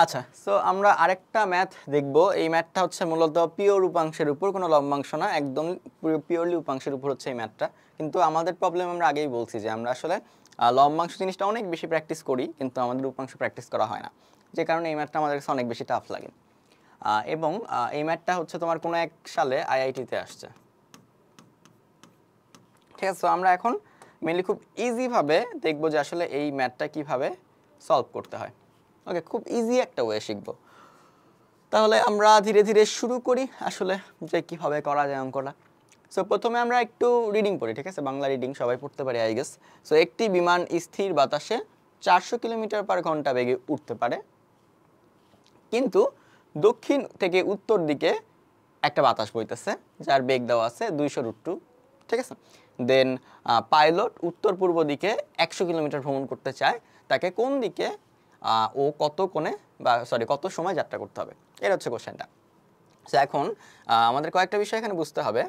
আচ্ছা, সো আমরা আরেকটা ম্যাথ দেখব। এই ম্যাথটা হচ্ছে মূলত পিওর উপাংশের উপর, কোনো লম্বাংশ না, একদম পিওরলি উপাংশের উপর হচ্ছে এই ম্যাথটা। কিন্তু আমাদের প্রবলেম আমরা আগেই বলছি যে আমরা আসলে লম্বাংশ জিনিসটা অনেক বেশি প্র্যাকটিস করি, কিন্তু আমাদের উপাংশ প্র্যাকটিস করা হয় না, যে কারণে এই ম্যাথটা আমাদের কাছে অনেক বেশি টাফ লাগে। এবং এই ম্যাথটা হচ্ছে তোমার কোনো এক সালে আইআইটিতে আসছে, ঠিক আছে? তো আমরা এখন মেনলি খুব ইজিভাবে দেখবো যে আসলে এই ম্যাথটা কিভাবে সলভ করতে হয়। ওকে, খুব ইজি একটা ওয়ে শিখবো। তাহলে আমরা ধীরে ধীরে শুরু করি আসলে যে কীভাবে করা যায় অঙ্কটা। সো প্রথমে আমরা একটু রিডিং পড়ি, ঠিক আছে? বাংলা রিডিং সবাই পড়তে পারে আই গেস। সো একটি বিমান স্থির বাতাসে 400 কিলোমিটার/ঘন্টা বেগে উঠতে পারে, কিন্তু দক্ষিণ থেকে উত্তর দিকে একটা বাতাস বইতেছে যার বেগ দেওয়া আছে 200√2, ঠিক আছে? দেন পাইলট উত্তর পূর্ব দিকে 100 কিলোমিটার ভ্রমণ করতে চায়, তাকে কোন দিকে ও কত কোণে কত সময় যাত্রা করতে হবে? এটা হচ্ছে কোশ্চেনটা। সো এখন আমাদের কয়েকটা বিষয় এখানে বুঝতে হবে।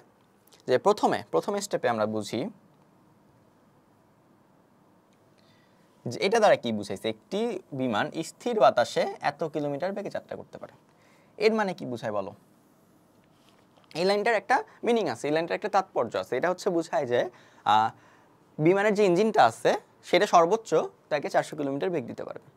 যে প্রথমে স্টেপে আমরা বুঝি যে এটা দ্বারা কি বুঝাইছে, একটি বিমান স্থির বাতাসে এত কিলোমিটার বেগে যাত্রা করতে পারে। এর মানে কি বুঝায় বলো? এই লাইনটার একটা মিনিং আছে, এই লাইনটার একটা তাৎপর্য আছে। এটা হচ্ছে বুঝায় যে বিমানের যে ইঞ্জিনটা আছে সেটা সর্বোচ্চ তাকে 400 কিলোমিটার বেগ দিতে পারবে।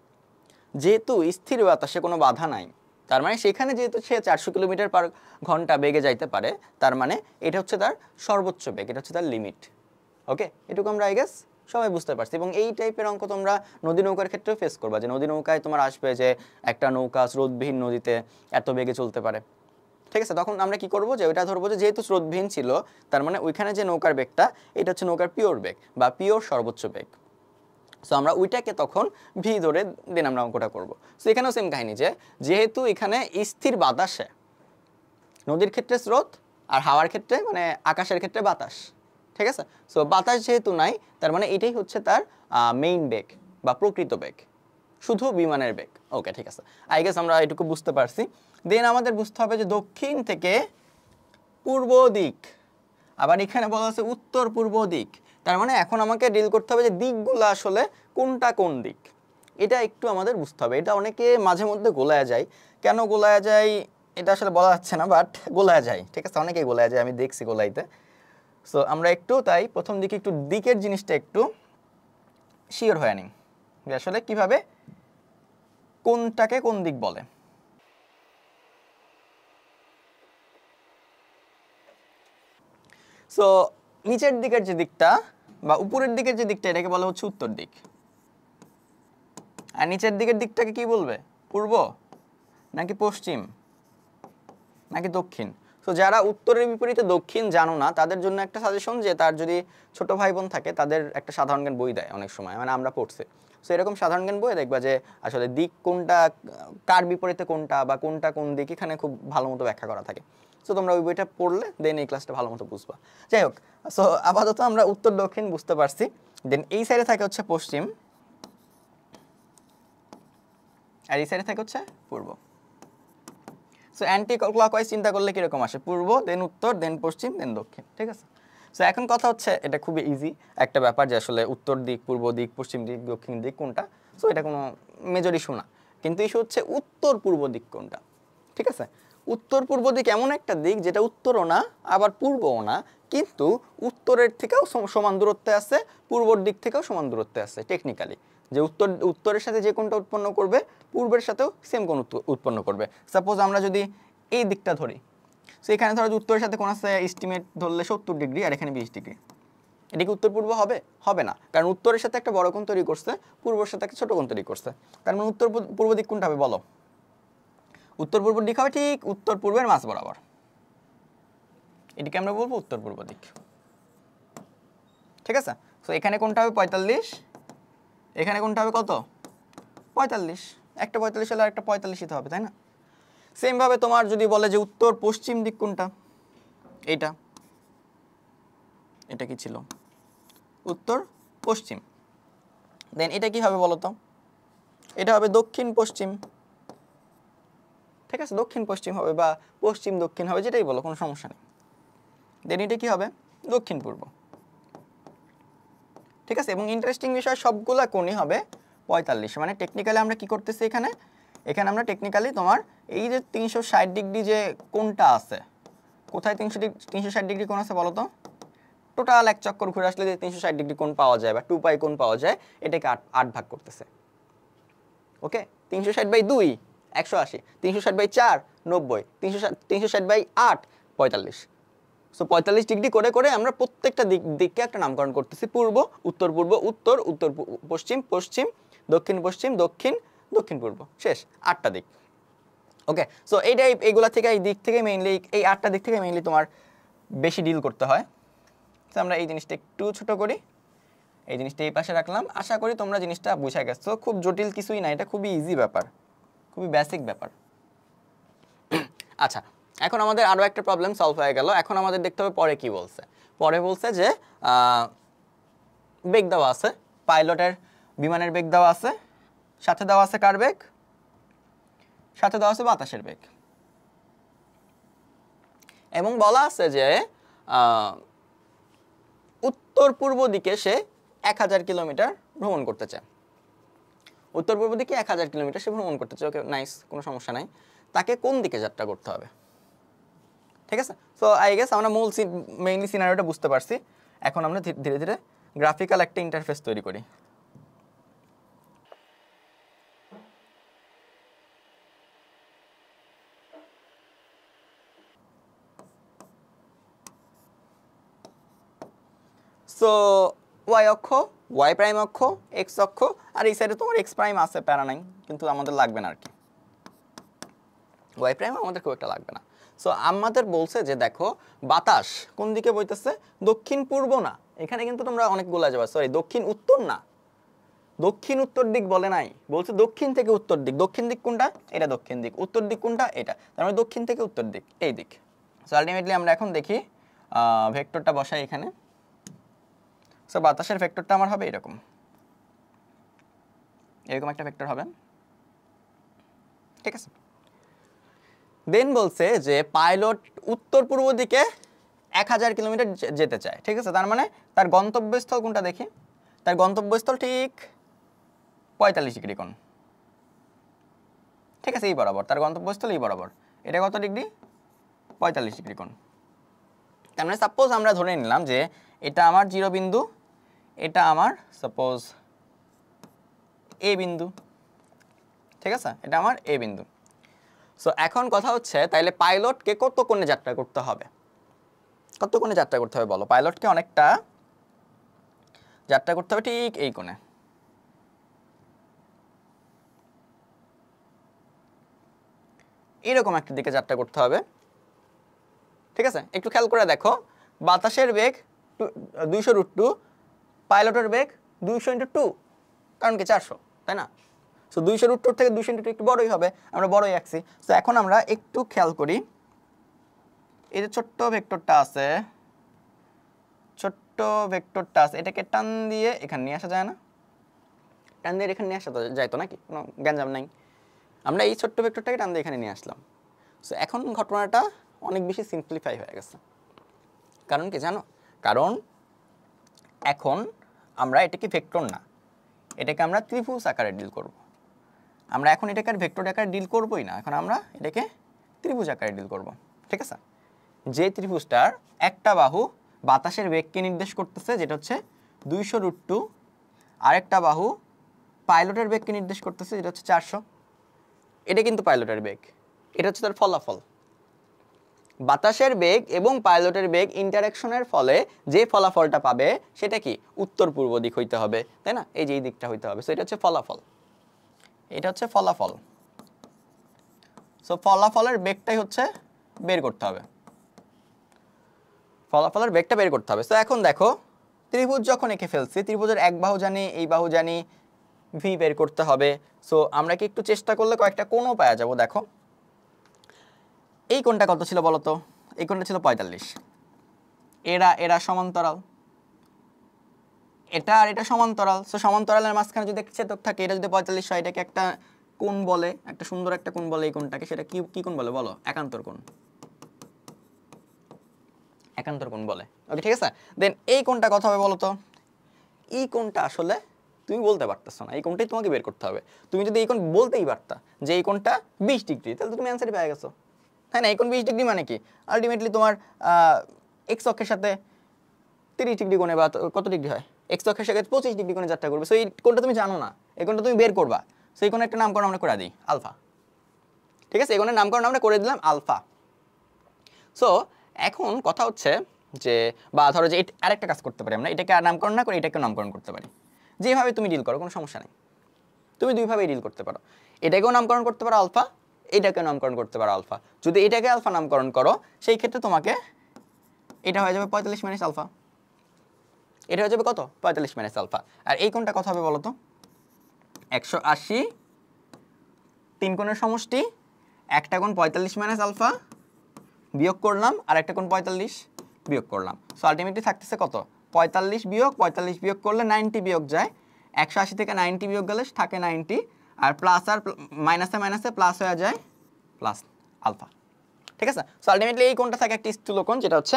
যেহেতু স্থির বাতাসে কোনো বাধা নাই, তার মানে সেখানে যেহেতু সে 400 কিলোমিটার/ঘন্টা বেগে যাইতে পারে, তার মানে এটা হচ্ছে তার সর্বোচ্চ বেগ, এটা হচ্ছে তার লিমিট। ওকে, এটুকু আমরা আই গেস সবাই বুঝতে পারছি। এবং এই টাইপের অঙ্ক তোমরা নদী নৌকার ক্ষেত্রেও ফেস করবা, যে নদী নৌকায় তোমার আসবে যে একটা নৌকা স্রোতবিহীন নদীতে এত বেগে চলতে পারে, ঠিক আছে? তখন আমরা কি করব, যে ওইটা ধরবো যে যেহেতু স্রোতবিহীন ছিল, তার মানে ওইখানে যে নৌকার বেগটা এটা হচ্ছে নৌকার পিওর বেগ বা পিওর সর্বোচ্চ বেগ। সো আমরা ওইটাকে তখন ভি ধরে দেন আমরা অঙ্কটা করব। সো এখানেও সেম কাহিনী, যে যেহেতু এখানে স্থির বাতাসে, নদীর ক্ষেত্রে স্রোত আর হাওয়ার ক্ষেত্রে মানে আকাশের ক্ষেত্রে বাতাস, ঠিক আছে? সো বাতাস যেহেতু নাই, তার মানে এটাই হচ্ছে তার মেইন বেগ বা প্রকৃত বেগ, শুধু বিমানের বেগ। ওকে, ঠিক আছে, আই গেস আমরা এটুকু বুঝতে পারছি। দেন আমাদের বুঝতে হবে যে দক্ষিণ থেকে পূর্ব দিক, আবার এখানে বলা আছে উত্তর পূর্ব দিক। তার মানে এখন আমাকে ডিল করতে হবে যে দিকগুলো আসলে কোনটা কোন দিক, এটা একটু আমাদের বুঝতে হবে। এটা অনেকে মাঝে মধ্যে গোলায়া যায়, কেন গোলায়া যায় এটা আসলে বলা যাচ্ছে না, বাট গোলায়া যায়, ঠিক আছে? অনেকেই গোলায়া যায়, আমি দেখছি গোলাইতে। সো আমরা একটু তাই প্রথম দিকে একটু দিকের জিনিসটা একটু শিওর হয়ে নিই, যে আসলে কিভাবে কোনটাকে কোন দিক বলে। সো নিচের দিকের যে দিকটা বা উপরের দিকের যে দিকটা, এটাকে বলা হচ্ছে উত্তর দিক। আর নিচের দিকের দিকটাকে কি বলবে? পূর্ব নাকি পশ্চিম নাকি দক্ষিণ? তো যারা উত্তরের বিপরীতে দক্ষিণ জানো না, তাদের জন্য একটা সাজেশন, যে তার যদি ছোট ভাই বোন থাকে, তাদের একটা সাধারণ জ্ঞান বই দেয় অনেক সময়, মানে আমরা পড়ছি। সো এরকম সাধারণ জ্ঞান বই দেখবা যে আসলে দিক কোনটা, কার বিপরীতে কোনটা বা কোনটা কোন দিক, এখানে খুব ভালো মতো ব্যাখ্যা করা থাকে। সো তোমরা ওই বইটা পড়লে দেন এই ক্লাসটা ভালো মতো বুঝবা। যাই হোক, সো আপাতত আমরা উত্তর দক্ষিণ বুঝতে পারছি। দেন এই সাইডে থাকে হচ্ছে পশ্চিম, আর এই সাইডে থাকে হচ্ছে পূর্ব। সো অ্যান্টি ক্লকওয়াইজ চিন্তা করলে কীরকম আসে? পূর্ব, দেন উত্তর, দেন পশ্চিম, দেন দক্ষিণ, ঠিক আছে? সো এখন কথা হচ্ছে, এটা খুবই ইজি একটা ব্যাপার, যে আসলে উত্তর দিক, পূর্ব দিক, পশ্চিম দিক, দক্ষিণ দিক কোনটা। সো এটা কোনো মেজর ইস্যু না, কিন্তু ইস্যু হচ্ছে উত্তর পূর্ব দিক কোনটা, ঠিক আছে? উত্তর পূর্ব দিক এমন একটা দিক যেটা উত্তরও না আবার পূর্বও না, কিন্তু উত্তরের থেকেও সমান দূরত্বে আছে, পূর্বর দিক থেকেও সমান দূরত্বে আছে টেকনিক্যালি। যে উত্তরের সাথে যে কোনটা উৎপন্ন করবে, পূর্বের সাথেও সেম কোন উৎপন্ন করবে। সাপোজ আমরা যদি এই দিকটা ধরি, সো এখানে ধরো উত্তরের সাথে কোন আছে এস্টিমেট ধরলে 70 ডিগ্রি, আর এখানে 20 ডিগ্রি, এটা কি উত্তর পূর্ব হবে? হবে না, কারণ উত্তরের সাথে একটা বড় কোণ তৈরি করছে, পূর্বের সাথে একটা ছোট কোণ তৈরি করছে। তার মানে উত্তর পূর্ব দিক কোনটা হবে বলো? উত্তর পূর্ব দিক হবে ঠিক উত্তর পূর্বের মাঝ বরাবর, এটিকে আমরা বলবো উত্তর পূর্ব দিক, ঠিক আছে? সো এখানে কোনটা হবে 45, এখানে কোনটা হবে কত? 45। একটা 45 হলে একটা 45 হতে হবে, তাই না? সেম ভাবে তোমার যদি বলে যে উত্তর পশ্চিম দিক কোনটা, এইটা, এটা কি ছিল? উত্তর পশ্চিম। দেন এটা কি হবে বলো তো? এটা হবে দক্ষিণ পশ্চিম, ঠিক আছে? দক্ষিণ পশ্চিম হবে বা পশ্চিম দক্ষিণ হবে, যেটাই বলো, কোনো সমস্যা নেই। দেন এটা কি হবে? দক্ষিণ পূর্ব, ঠিক আছে? এবং ইন্টারেস্টিং বিষয়, সবগুলা কোণই হবে 45। মানে টেকনিক্যালি আমরা কি করতেছি, এখানে এখানে আমরা টেকনিক্যালি তোমার এই যে 360 ডিগ্রি যে কোণটা আছে, কোথায় 360 ডিগ্রি কোণ আছে বলো তো? টোটাল এক চক্কর ঘুরে আসলে যে 360 ডিগ্রি কোণ পাওয়া যায় বা 2 পাই কোণ পাওয়া যায়, এটাকে 8 ভাগ করতেছে। ওকে, 360/2 180, 360/4 90, 360/8 45। সো 45 ডিগ্রি করে করে আমরা প্রত্যেকটা দিককে একটা নামকরণ করতেছি। পূর্ব, উত্তর পূর্ব, উত্তর, উত্তর পশ্চিম, পশ্চিম, দক্ষিণ পশ্চিম, দক্ষিণ, দক্ষিণ পূর্ব, শেষ 8টা দিক। ওকে, সো এইটাই, এইগুলা থেকে, এই দিক থেকে মেইনলি, এই 8টা দিক থেকে মেইনলি তোমার বেশি ডিল করতে হয়। তো আমরা এই জিনিসটা একটু ছোট করি, এই জিনিসটা এই পাশে রাখলাম। আশা করি তোমরা জিনিসটা বুঝে গেছো। খুব জটিল কিছুই না, এটা খুবই ইজি ব্যাপার, খুবই বেসিক ব্যাপার। আচ্ছা, এখন আমাদের আরও একটা প্রবলেম সলভ হয়ে গেল। এখন আমাদের দেখতে হবে পরে কি বলছে। পরে বলছে যে বেগ দেওয়া আছে, পাইলটের বিমানের বেগ দেওয়া আছে, সাথে দেওয়া আছে কার বেগ? সাথে দেওয়া আছে বাতাসের বেগ। এবং বলা আছে যে উত্তর পূর্ব দিকে সে 1000 কিলোমিটার ভ্রমণ করতে চায়। উত্তর পূর্ব দিকে 1000 কিলোমিটার সে ভ্রমণ করতে চায়। ওকে, নাইস, কোনো সমস্যা নাই। তাকে কোন দিকে যাত্রা করতে হবে? ঠিক আছে, সো আই গেস আমরা মেইনলি সিনারিওটা বুঝতে পারছি। এখন আমরা ধীরে ধীরে গ্রাফিক্যাল একটা ইন্টারফেস তৈরি করি। সো ওয়াই অক্ষ, ওয়াই প্রাইম অক্ষ, এক্স অক্ষ, আর এই সাইডে তোমার এক্স প্রাইম আছে, প্যারা নাই, কিন্তু আমাদের লাগবে না আর কি। ওয়াই প্রাইম আমাদের খুব একটা লাগবে না। সো আমাদের বলছে যে দেখো বাতাস কোন দিকে বইতেছে? দক্ষিণ পূর্ব না, এখানে কিন্তু তোমরা অনেক গোলা যাবে, সরি দক্ষিণ উত্তর না, দক্ষিণ উত্তর দিক বলে নাই, বলছে দক্ষিণ থেকে উত্তর দিক। দক্ষিণ দিক কোনটা? এটা দক্ষিণ দিক। উত্তর দিক কোনটা? এটা। তার মানে দক্ষিণ থেকে উত্তর দিক, এই দিক। সো আলটিমেটলি আমরা এখন দেখি ভেক্টরটা বসাই এখানে। সো বাতাসের ভেক্টরটা আমার হবে এরকম, এরকম একটা ভেক্টর হবে, ঠিক আছে। দেন বলছে যে পাইলট উত্তর পূর্ব দিকে 1000 কিলোমিটার যেতে চায়, ঠিক আছে। তার মানে তার গন্তব্যস্থল কোনটা দেখি? তার গন্তব্যস্থল ঠিক 45 ডিগ্রি কোণ, ঠিক আছে, এই বরাবর তার গন্তব্যস্থল, এই বরাবর। এটা কত ডিগ্রি? 45 ডিগ্রি কোণ। তার মানে সাপোজ আমরা ধরে নিলাম যে এটা আমার 0 বিন্দু, এটা আমার সাপোজ এ বিন্দু, ঠিক আছে, এটা আমার এ বিন্দু। সো এখন কথা হচ্ছে তাইলে পাইলটকে কত কোণে যাত্রা করতে হবে? কত কোণে যাত্রা করতে হবে বলো? পাইলটকে অনেকটা যাত্রা করতে হবে ঠিক এই কোণে, এরকম একটা দিকে যাত্রা করতে হবে, ঠিক আছে। একটু খেয়াল করে দেখো, বাতাসের বেগ 200√2, পাইলটের বেগ 200 × 2, কারণ কি 400, তাই না? সো 200√2 থেকে 200 × 2 একটু বড়ই হবে, আমরা বড়ই আঁকছি। সো এখন আমরা একটু খেয়াল করি, এই যে ছোট্ট ভেক্টরটা আছে, ছোট্ট ভেক্টরটা আছে, এটাকে টান দিয়ে এখানে নিয়ে আসা যায় না? টান দিয়ে এখানে নিয়ে আসা যাইতো নাকি? কোনো গ্যাঞ্জাম নাই। আমরা এই ছোট্ট ভেক্টরটাকে টান দিয়ে এখানে নিয়ে আসলাম। সো এখন ঘটনাটা অনেক বেশি সিম্পলিফাই হয়ে গেছে। কারণ কি জানো? কারণ এখন আমরা এটাকে ভেক্টর না, এটাকে আমরা ত্রিভুজ আকারে ডিল করব। আমরা এখন এটাকে আর ভেক্টর আকারে ডিল করবই না, এখন আমরা এটাকে ত্রিভুজ আকারে ডিল করব, ঠিক আছে। যে ত্রিভুজটার একটা বাহু বাতাসের বেগকে নির্দেশ করতেছে, যেটা হচ্ছে 200√2, আরেকটা বাহু পাইলটের বেগকে নির্দেশ করতেছে, যেটা হচ্ছে 400। এটা কিন্তু পাইলটের বেগ, এটা হচ্ছে তার ফলাফল। বাতাসের বেগ এবং পাইলটের বেগ ইন্টারঅ্যাকশনের ফলে যে ফলাফলটা পাবে সেটা কি? উত্তর পূর্ব দিক হইতে হবে, তাই না? এই যে এই দিকটা হইতে হবে। সো এটা হচ্ছে ফলাফল, এটা হচ্ছে ফলাফল। সো ফলাফলের বেগটাই হচ্ছে বের করতে হবে, ফলাফলের বেগটা বের করতে হবে। সো এখন দেখো ত্রিভুজ যখন এঁকে ফেলছি, ত্রিভুজের এক বাহু জানি, এই বাহু জানি, ভি বের করতে হবে। সো আমরা কি একটু চেষ্টা করলে কয়েকটা কোণও পাওয়া যাবো। দেখো এই কোণটা কত ছিল বলো তো? এই কোণটা ছিল 45। এরা সমান্তরাল, এটা আর এটা সমান্তরাল। সো সমান্তরালের মাঝখানে যদি একটা ছেদক থাকে, এটা যদি 45 হয়, এটাকে একটা কোণ বলে, একটা সুন্দর একটা কোণ বলে এই কোণটাকে। সেটা কি কি কোণ বলে বলো? একান্তর কোণ, একান্তর কোণ বলে। ওকে, ঠিক আছে। দেন এই কোণটা কত হবে বলো তো? এই কোণটা আসলে তুমি বলতে পারতেছো না, এই কোণটাই তোমাকে বের করতে হবে। তুমি যদি এই কোণ বলতেই পারতা যে এই কোণটা 20 ডিগ্রি, তাহলে তুমি অ্যান্সারই পেয়ে গেছো, তাই না? এই কোণ 20 ডিগ্রি মানে কি, আলটিমেটলি তোমার এক্স অক্ষের সাথে 30 ডিগ্রি কোণে বা কত ডিগ্রি হয়, এক্স অক্ষের সাথে 25 ডিগ্রি কোণে যাত্রা করবে। সো এই কোণটা তুমি জানো না, এই কোণটা তুমি বের করবা। সো এই কোণের একটা নামকরণ আমরা করে দিই আলফা, ঠিক আছে? এই কোণের নামকরণ আমরা করে দিলাম আলফা। সো এখন কথা হচ্ছে যে, বা ধরো যে আরেকটা কাজ করতে পারি আমরা, এটাকে আর নামকরণ না করে এটাকে নামকরণ করতে পারি। যেভাবে তুমি ডিল করো কোনো সমস্যা নেই, তুমি দুইভাবেই ডিল করতে পারো। এটাকেও নামকরণ করতে পারো আলফা, এটাকেও নামকরণ করতে পারো আলফা। যদি এটাকে আলফা নামকরণ করো সেই ক্ষেত্রে তোমাকে এটা হয়ে যাবে 45 মাইনাস আলফা, এটা হয়ে যাবে কত, 45 মাইনাস আলফা। আর এই কোণটা কত হবে বলো তো, 180, 3 কোণের সমষ্টি, একটা কোণ 45 মাইনাস আলফা বিয়োগ করলাম, আর একটা কোণ 45 বিয়োগ করলাম। সো আলটিমেটলি থাকতেছে কত, 45 বিয়োগ করলে 90 বিয়োগ যায়, 180 থেকে 90 বিয়োগ গেলে থাকে 90, আর প্লাস আর মাইনাসে প্লাস হয়ে যায় প্লাস আলফা, ঠিক আছে? সো আলটিমেটলি এই কোণটা থাকে একটা স্থূল কোণ, যেটা হচ্ছে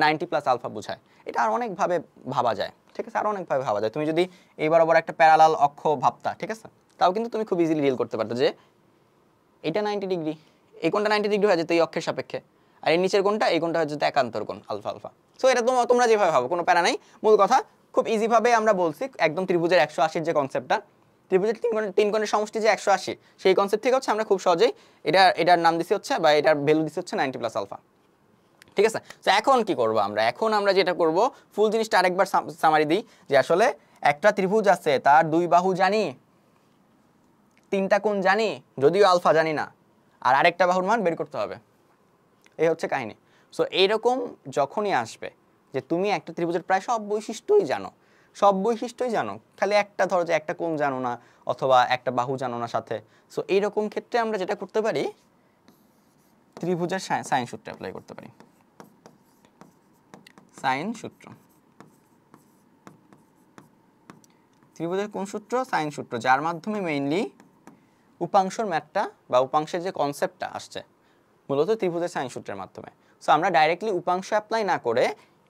90 প্লাস আলফা বোঝায়। এটা আর অনেকভাবে ভাবা যায়, ঠিক আছে? আর অনেকভাবে ভাবা যায়। তুমি যদি এই বরাবর একটা প্যারালাল অক্ষ ভাবতা, ঠিক আছে, তাও কিন্তু তুমি খুব ইজিলি ডিল করতে পারতো যে এটা 90 ডিগ্রি, এই কোণটা 90 ডিগ্রি হয়ে যেত এই অক্ষের সাপেক্ষে, আর এই নিচের কোণটা, এই কোণটা হচ্ছে একান্তর কোণ আলফা আলফা। সো এটা তোমরা যেভাবে ভাবো কোনো প্যারা নাই, মূল কথা খুব ইজিভাবে আমরা বলছি একদম ত্রিভুজের 180 যে কনসেপ্টটা, ত্রিভুজের তিন কোণের সমষ্টি যে 180, সেই কনসেপ্ট থেকে হচ্ছে আমরা খুব সহজেই এটার নাম দিছি হচ্ছে, বা এটার ভ্যালু দিছি হচ্ছে 90 প্লাস আলফা, ঠিক আছে? তো এখন কি করব আমরা, এখন আমরা যেটা করব ফুল জিনিসটা আরেকবার সামারি দিই, যে আসলে একটা ত্রিভুজ আছে, তার দুই বাহু জানি, তিনটা কোণ জানি, যদিও আলফা জানি না, আর আরেকটা বাহুর মান বের করতে হবে, এই হচ্ছে কাহিনী। সো এইরকম যখনই আসবে যে তুমি একটা ত্রিভুজের প্রায় সব বৈশিষ্ট্যই জানো, খালি একটা ধরো যে একটা কোণ জানো না, অথবা একটা বাহু জানো না সাথে, সো এইরকম ক্ষেত্রে আমরা যেটা করতে পারি, ত্রিভুজের সাইন সূত্র অ্যাপ্লাই করতে পারি। সাইন সূত্র, ত্রিভুজের কোন সূত্র, সাইন সূত্র, যার মাধ্যমে মেইনলি উপাংশের ম্যাথটা বা উপাংশের যে কনসেপ্টটা আসছে মূলত ত্রিভুজের সাইন সূত্রের মাধ্যমে। সো আমরা ডাইরেক্টলি উপাংশ অ্যাপ্লাই না করে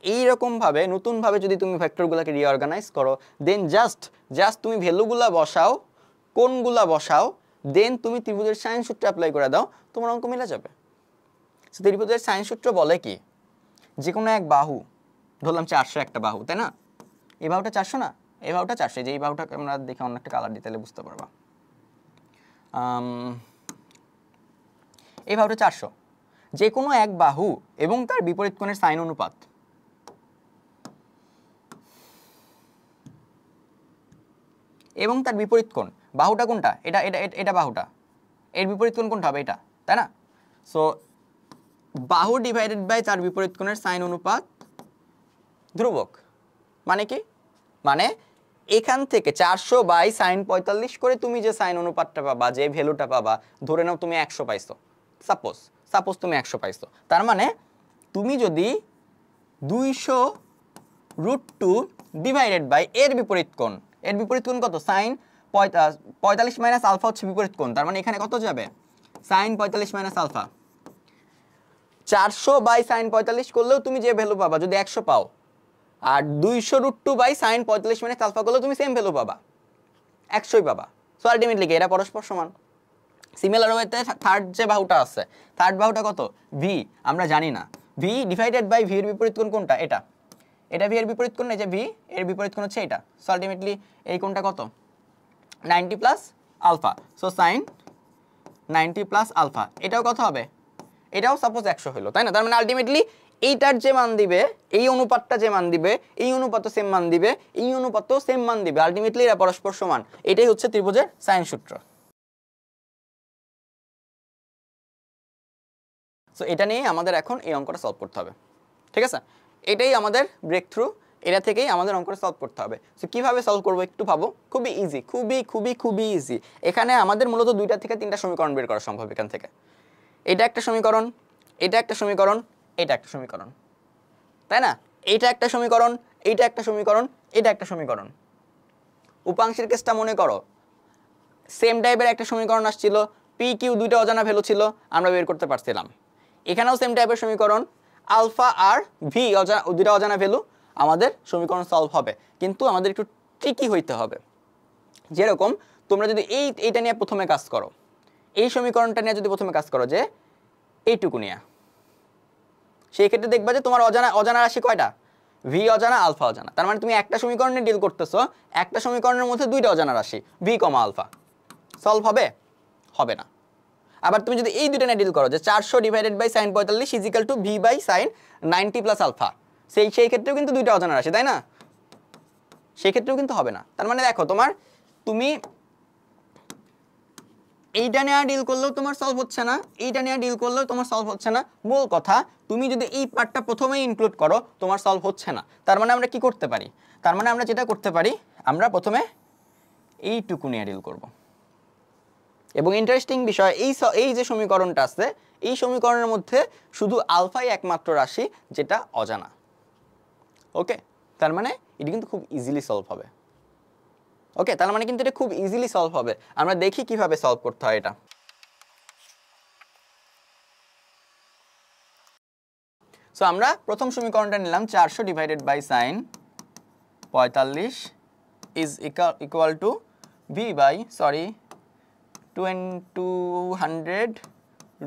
এইরকমভাবে নতুনভাবে যদি তুমি ভেক্টরগুলোকে রিঅর্গানাইজ করো, দেন জাস্ট তুমি ভ্যালুগুলা বসাও, কোণগুলা বসাও, দেন তুমি ত্রিভুজের সাইন সূত্র অ্যাপ্লাই করে দাও, তোমার অঙ্ক মিলে যাবে। সো ত্রিভুজের সাইন সূত্র বলে কি, যে কোনো এক বাহু, ধরলাম 400 একটা বাহু, তাই না? এই বাহুটা 400 না, এই বাহুটা 400, যে এই বাহুটাকে আমরা দেখে অন্য একটা কালার দিতে বুঝতে পারবা। এই বাহুটা 400, যে কোনো এক বাহু এবং তার বিপরীত কোণের সাইন অনুপাত, এবং তার বিপরীত কোণ, বাহুটা কোনটা, এটা বাহুটা, এর বিপরীত কোণ কোনটা হবে, এটা, তাই না? সো বাহু ডিভাইডেড বাই তার বিপরীত কোণের সাইন অনুপাত ধ্রুবক। মানে কি, মানে এখান থেকে 400 বাই সাইন 45 করে তুমি যে সাইন অনুপাতটা পাবা, যে ভ্যালুটা পাবা, ধরে নাও তুমি 100 পাইছো, সাপোজ তুমি 100 পাইছো, তার মানে তুমি যদি 200√2 ডিভাইডেড বাই এর বিপরীত কোণ কত, সাইন 45 মাইনাস আলফা হচ্ছে বিপরীত কোণ, তার মানে এখানে কত যাবে, sine 45 minus alpha. 400 by sine 45 করলেও তুমি যে ভ্যালু পাবা যদি 100 পাও, আর 200√2 বাই সাইন 45 মাইনাস আলফা করলেও তুমি সেম ভ্যালু পাবা, 100ই পাবা। সো আলটিমেটলি কি এরা পরস্পর সমান। সিমিলার ওয়েতে থার্ড যে বাহুটা আছে, থার্ড বাহুটা কত, ভি আমরা জানি না, ভি ডিভাইডেড বাই ভি এর বিপরীত কোণ কোনটা, এটা ভি এর বিপরীত কোণ, এই যে ভি এর বিপরীত কোণ হচ্ছে এটা। সো আলটিমেটলি এই কোণটা কত, 90 plus alpha. So sine 90 plus alpha, এটাও কত হবে, এটাও সাপোজ 100 হলো, তাই না? তার মানে আলটিমেটলি এইটার যে মান দিবে, এই অনুপাতটা যে মান দিবে, এই অনুপাতও সেম মান দিবে, এই অনুপাতও সেম মান দিবে, আলটিমেটলি এরা পরস্পর সমান। এটাই হচ্ছে ত্রিভুজের সাইন সূত্র। সো এটা নিয়ে আমাদের এখন এই অঙ্কটা সলভ করতে হবে, ঠিক আছে? এটাই আমাদের ব্রেক থ্রু, এটা থেকেই আমাদের অঙ্কটা সলভ করতে হবে। সো কীভাবে সলভ করবো একটু ভাবো, খুবই ইজি, খুবই ইজি। এখানে আমাদের মূলত 2টা থেকে 3টা সমীকরণ বের করা সম্ভব এখান থেকে। এটা একটা সমীকরণ, এটা একটা সমীকরণ, এটা একটা সমীকরণ, তাই না? এইটা একটা সমীকরণ, এইটা একটা সমীকরণ, এটা একটা সমীকরণ। উপাংশের কেসটা মনে করো, সেম টাইপের একটা সমীকরণ আসছিল, পি কিউ দুইটা অজানা ভ্যালু ছিল, আমরা বের করতে পারছিলাম। এখানেও সেম টাইপের সমীকরণ, আলফা আর ভি দুইটা অজানা ভ্যালু, আমাদের সমীকরণ সলভ হবে, কিন্তু আমাদের একটু ট্রিকি হইতে হবে। যেরকম তোমরা যদি এইটা নিয়ে প্রথমে কাজ করো, এই সমীকরণটা নিয়ে যদি প্রথমে কাজ করো যে এইটুকু নিয়ে, সেই ক্ষেত্রে দেখবা যে তোমার অজানা রাশি কয়টা? ভি অজানা, আলফা অজানা। তার মানে তুমি একটা সমীকরণে ডিল করতেছো, একটা সমীকরণের মধ্যে দুইটা অজানা রাশি ভি কমা আলফা। সলভ হবে? হবে না। আবার তুমি যদি এই দুইটা নিয়ে ডিল করো যে 400 divided by sin 45 is equal to V by sin 90 plus alpha, সেই ক্ষেত্রেও কিন্তু দুইটা অজানা রাশি, তাই না? সেই ক্ষেত্রেও কিন্তু হবে না। তার মানে দেখো তুমি এইটা নিয়ে ডিল করলেও তোমার সলভ হচ্ছে না, এইটা নিয়ে ডিল করলেও তোমার সলভ হচ্ছে না। মূল কথা তুমি যদি এই পার্টটা প্রথমেই ইনক্লুড করো তোমার সলভ হচ্ছে না। তার মানে আমরা কি করতে পারি? তার মানে আমরা যেটা করতে পারি, আমরা প্রথমে এইটুকু নিয়ে ডিল করব। এবং ইন্টারেস্টিং বিষয়, এই যে সমীকরণটা আছে, এই সমীকরণের মধ্যে শুধু আলফাই একমাত্র রাশি যেটা অজানা। ওকে, তার মানে এটা কিন্তু খুব ইজিলি সলভ হবে। ওকে, তার মানে কিন্তু এটা খুব ইজিলি সলভ হবে। আমরা দেখি কিভাবে সলভ করতে হয় এটা। সো আমরা প্রথম সমীকরণটা নিলাম 400 divided by sin 45 is equal to V by 200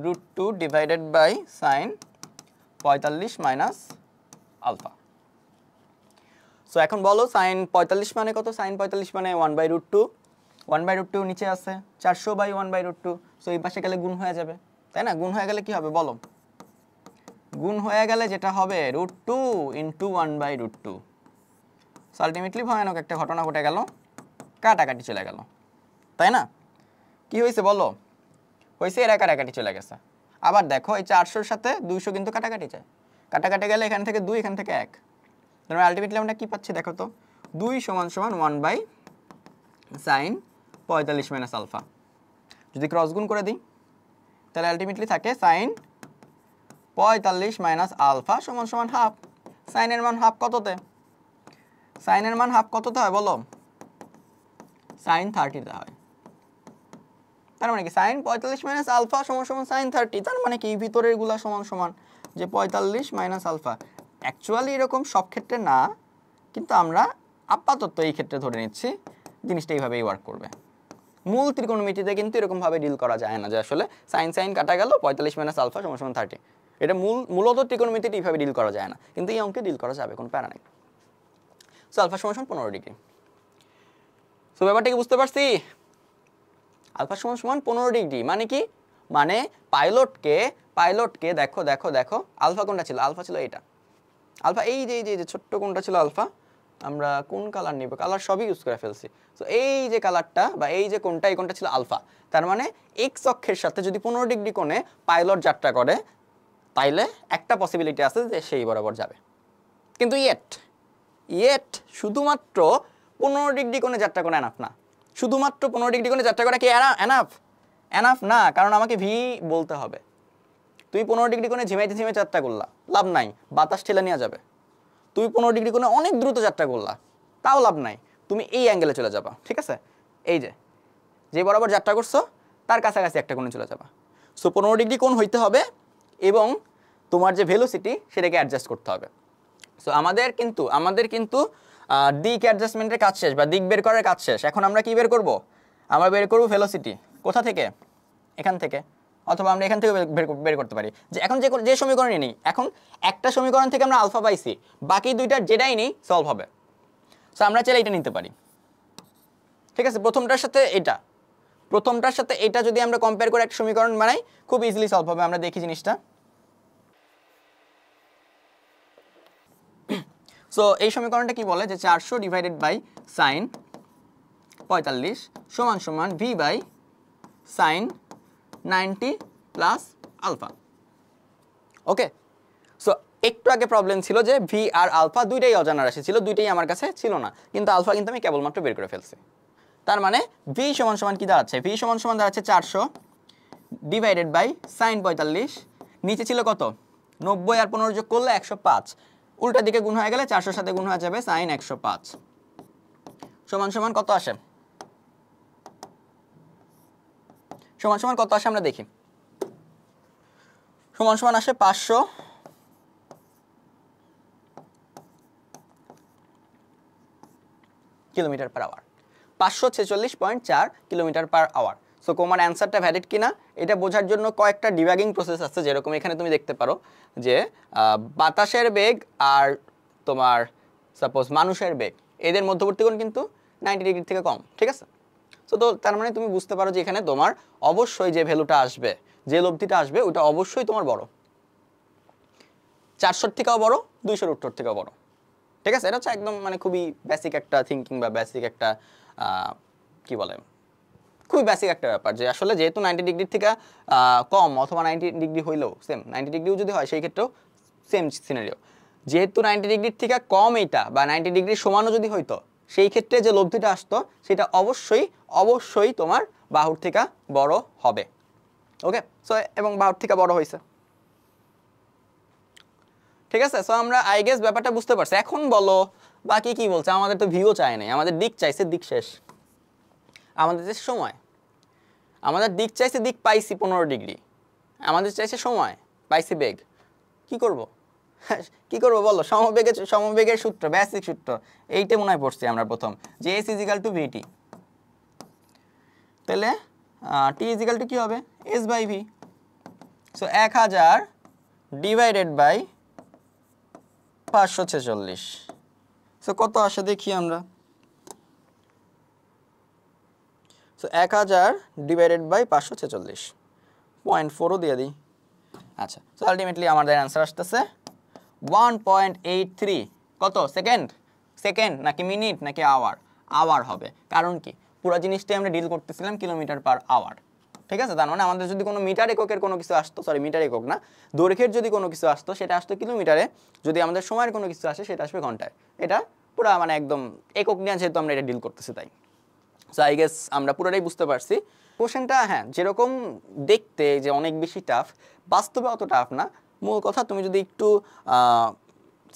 root 2 divided by sin 45 minus alpha. So এখন বলো sin 45 মানে কত? sin 45 মানে 1/√2, 1/√2 নিচে আছে 400 বাই 1/√2। সো এই পাশে গেলে গুণ হয়ে যাবে, তাই না? গুণ হয়ে গেলে কি হবে বলো? গুণ হয়ে গেলে যেটা হবে √2 ইন্টু 1/√2। সো আলটিমেটলি ভয়ানক একটা ঘটনা ঘটে গেল, কাটাকাটি চলে গেল, তাই না? কি হয়েছে বলো? হয়েছে এরা কাটাকাটি চলে গেছে। আবার দেখো এই 400-র সাথে 200 কিন্তু কাটাকাটি যায়, কাটাকাটি গেলে এখান থেকে 2, এখান থেকে 1। তাহলে আলটিমেটলি আমরা কি পাচ্ছি দেখো তো? 2 = 1/sin 45 মাইনাস আলফা। যদি ক্রস গুণ করে দিই তাহলে আলটিমেটলি থাকে sin 45 মাইনাস আলফা সমান হাফ। সাইনের মান হাফ কততে? সাইনের মান হাফ কততে হয় বলো? sin 30 হয়। তার মানে কি sin 45 মাইনাস আলফা সমান sin 30। তার মানে কি ভিতরের গুলা সমান যে 45 মাইনাস আলফা। অ্যাকচুয়ালি এরকম সব ক্ষেত্রে না, কিন্তু আমরা আপাতত এই ক্ষেত্রে ধরে নিচ্ছি জিনিসটা এইভাবেই ওয়ার্ক করবে। মূল ত্রিকোণমিতিতে কিন্তু এরকমভাবে ডিল করা যায় না যে আসলে sin কাটা গেল 45 মাইনাস আলফা সমান 30। এটা মূলত ত্রিকোণমিতিতে এইভাবে ডিল করা যায় না, কিন্তু এই অঙ্কে ডিল করা যাবে, কোনো প্যারা নেই। সো আলফা সমান 15 ডিগ্রি। সো ব্যাপারটা কি বুঝতে পারছি? আলফা সমান 15 ডিগ্রি মানে কি? মানে পাইলটকে দেখো আলফা কোনটা ছিল? আলফা ছিল এটা। আলফা এই যে ছোট্ট কোনটা ছিল আলফা, আমরা কোন কালার নিব? কালার সবই ইউজ করে ফেলছি। সো এই যে কালারটা বা এই যে কোনটা, এই কোনটা ছিল আলফা। তার মানে এক্স অক্ষের সাথে যদি 15 ডিগ্রি কোণে পাইলট যাত্রা করে তাইলে একটা পসিবিলিটি আছে যে সেই বরাবর যাবে। কিন্তু ইয়েট শুধুমাত্র 15 ডিগ্রি কোণে যাত্রা করে এনাফ না। শুধুমাত্র 15 ডিগ্রি কোণে যাত্রা করা কি এনাফ না, কারণ আমাকে ভি বলতে হবে। তুই 15 ডিগ্রি কোণে ঝিমাইতে যাত্রা করলা, লাভ নাই, বাতাস ঠেলে নিয়ে যাবে। তুই 15 ডিগ্রি কোণে অনেক দ্রুত যাত্রা করলা, তাও লাভ নাই, তুমি এই অ্যাঙ্গেলে চলে যাবা। ঠিক আছে, এই যে বরাবর যাত্রা করছো তার কাছাকাছি একটা কোণে চলে যাবা। সো 15 ডিগ্রি কোণ হইতে হবে এবং তোমার যে ভেলোসিটি সেটাকে অ্যাডজাস্ট করতে হবে। সো আমাদের কিন্তু দিক অ্যাডজাস্টমেন্টের কাজ শেষ বা দিক বের করার কাজ শেষ। এখন আমরা কি বের করব? আমরা বের করব ভেলোসিটি। কোথা থেকে? এখান থেকে, অথবা আমরা এখান থেকে বের করতে পারি। যে এখন যে সমীকরণই নিই, এখন একটা সমীকরণ থেকে আমরা আলফা পাইছি, বাকি দুইটার যেটাই নিই সলভ হবে। সো আমরা চাইলে এটা নিতে পারি। ঠিক আছে, প্রথমটার সাথে এটা যদি আমরা কম্পেয়ার করে একটা সমীকরণ বানাই খুব ইজিলি সলভ হবে। আমরা দেখি জিনিসটা। সো এই সমীকরণটা কি বলে যে 400 ডিভাইডেড বাই sin 45 সমান V by sin 90 plus alpha. Okay, so একটু আগে প্রবলেম ছিল যে ভি আর আলফা দুইটাই অজানা রাশি ছিল, দুইটাই আমার কাছে ছিল না, কিন্তু আলফা কিন্তু আমি কেবলমাত্র বের করে ফেলছি। তার মানে ভি সমান কি দাঁড়াচ্ছে? ভি সমান দাঁড়াচ্ছে 400 ডিভাইডেড বাই sin 45, নিচে ছিল কত? 90 আর 15 যোগ করলে 105, উল্টা দিকে গুণ হয়ে গেলে 400 সাথে গুণ হয়ে যাবে sin 105 সমান কত আসে? সমান কত আসে আমরা দেখি। সমান আসে 500 kilometre per hour. 546.4 kilometre per hour. So তোমার অ্যান্সারটা ভ্যালিড কিনা এটা বোঝার জন্য কয়েকটা ডিবাগিং প্রসেস আছে, যেরকম এখানে তুমি দেখতে পারো যে বাতাসের বেগ আর তোমার সাপোজ মানুষের বেগ, এদের মধ্যবর্তী কোণ কিন্তু 90 ডিগ্রি থেকে কম, ঠিক আছে? সো তো তার মানে তুমি বুঝতে পারো যে এখানে তোমার অবশ্যই যে ভ্যালুটা আসবে, যে লব্ধিটা আসবে, ওটা অবশ্যই তোমার বড়, 400 থেকেও বড়, 200 থেকেও বড়, ঠিক আছে? এটা হচ্ছে একদম মানে খুবই বেসিক একটা থিঙ্কিং বা বেসিক একটা কি বলে, খুবই বেসিক একটা ব্যাপার যে আসলে যেহেতু 90 ডিগ্রি থেকে কম অথবা 90 ডিগ্রি হইলেও সেম, 90 ডিগ্রিও যদি হয় সেই ক্ষেত্রেও সেম সিনারিও, যেহেতু 90 ডিগ্রির থেকে কম এইটা বা 90 ডিগ্রির সমানও যদি হইতো, সেই ক্ষেত্রে যে লব্ধিটা আসতো সেটা অবশ্যই অবশ্যই তোমার বাহুর থেকে বড় হবে। ওকে, সো এবং বাহুর থেকে বড় হয়েছে, ঠিক আছে? সো আমরা আই গেস ব্যাপারটা বুঝতে পারছি। এখন বলো বাকি কি বলছে, আমাদের তো ভিউ চাই নাই, আমাদের দিক চাইছে, দিক শেষ, আমাদের চাইছে সময়, আমাদের দিক চাইছে, দিক পাইছি 15 ডিগ্রি, আমাদের চাইছে সময়, পাইছি বেগ, কি করব? কি করব বলো? সমবেগের সূত্র, বেসিক সূত্র এইটা মনে হয় পড়ছি আমরা প্রথম, যে এস ইজিক্যাল টু ভিটি, তাহলে টি ইজিক্যাল টু কি হবে? S by V. So 1000 divided by 546, so কত আসে দেখি আমরা। সো 1000 ডিভাইডেড বাই 546, 0.4ও দিয়ে দিই। আচ্ছা, সো আলটিমেটলি আমাদের অ্যান্সার আসতেছে 1.83, কত সেকেন্ড? সেকেন্ড নাকি মিনিট নাকি আওয়ার? আওয়ার হবে, কারণ কি পুরো জিনিসটাই আমরা ডিল করতেছিলাম কিলোমিটার পার আওয়ার, ঠিক আছে? তার মানে আমাদের যদি কোনো মিটার এককের কোনো কিছু আসতো, সরি মিটার একক না, দৈর্ঘ্যের যদি কোনো কিছু আসতো সেটা আসতো কিলোমিটারে, যদি আমাদের সময়ের কোনো কিছু আসে সেটা আসবে ঘন্টায়। এটা পুরো মানে একদম একক নিয়ে যেহেতু আমরা এটা ডিল করতেছি তাই। সো আই গেস আমরা পুরোটাই বুঝতে পারছি। কোশ্চেনটা হ্যাঁ যেরকম দেখতে যে অনেক বেশি টাফ, বাস্তবে অত টাফ না। মূল কথা তুমি যদি একটু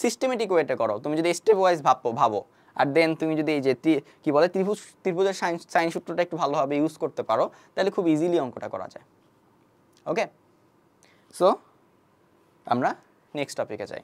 সিস্টেমেটিক ওয়েতে করো, তুমি যদি স্টেপ ওয়াইজ ভাবো, আর দেন তুমি যদি এই যে কি বলে ত্রিভুজের সাইন সূত্রটা একটু ভালোভাবে ইউজ করতে পারো, তাহলে খুব ইজিলি অঙ্কটা করা যায়। ওকে, সো আমরা নেক্সট টপিকে যাই।